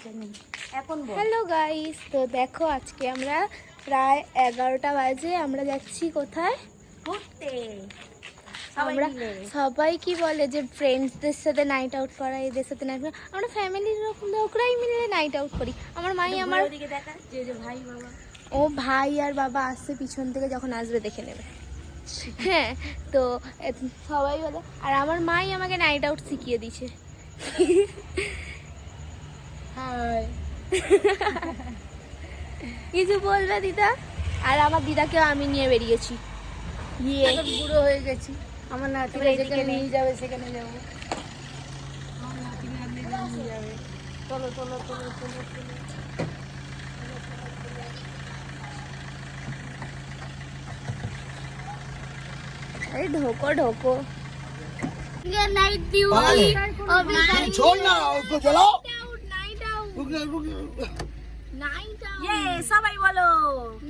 Hello guys, তো দেখো আজকে আমরা প্রায় 11টা বাজে আমরা যাচ্ছি কোথায় ঘুরতে। আমরা সবাই কি বলে যে ফ্রেন্ডসদের সাথে নাইট আউট করা, এদের সাথে নাইট আউট, আমরা ফ্যামিলির লোকরাই মিলে নাইট আউট করি। আমার মাই আমার দিকে দেখা যে ভাই বাবা ও ভাই আর বাবা আসছে পিছন থেকে, যখন আসবে দেখে নেবে। হ্যাঁ, তো সবাই বলে, আর আমার মাই আমাকে নাইট আউট শিখিয়ে দিয়েছে। হাই কিছু বলবে দিদা? আর আমার দিদাকেও আমি নিয়ে বেরিয়েছি। এখন বুড়ো হয়ে গেছি, আমার নাতিরা যেখানে নিয়ে যাবে সেখানে যাবো। আমার নাতিরা নিয়ে যাবে। চলো চলো চলো চলো চলো। अरे ढोको ढोको नाइट ड्यूटी छोड़ ना उसको जलाओ। नाइट आउट रुक जा, रुक जा। नाइट आउट ये सबाई बोलो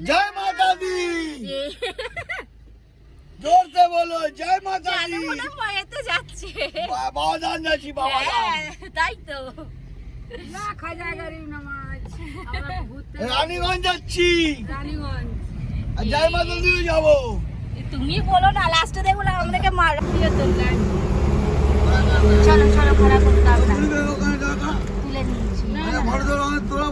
जय माता दी, जोर से बोलो जय माता दी। মনে ময়েতে যাচ্ছে बाबा दान जाची बाबा दान। তাই তো না খাজা গরিব নামাজ আমরা ঘুরতে রানীগঞ্জ যাচ্ছি, রানীগঞ্জ। আর জয় মাতা দি যাবো। তুমি বলো না, লাস্টে দেখো আমাদেরকে মার দিয়ে তুললেন। চলো চলো খারাপ করতে হবে না, ওখানে দেখা তুলে নিয়েছি। ভর ধর তোরা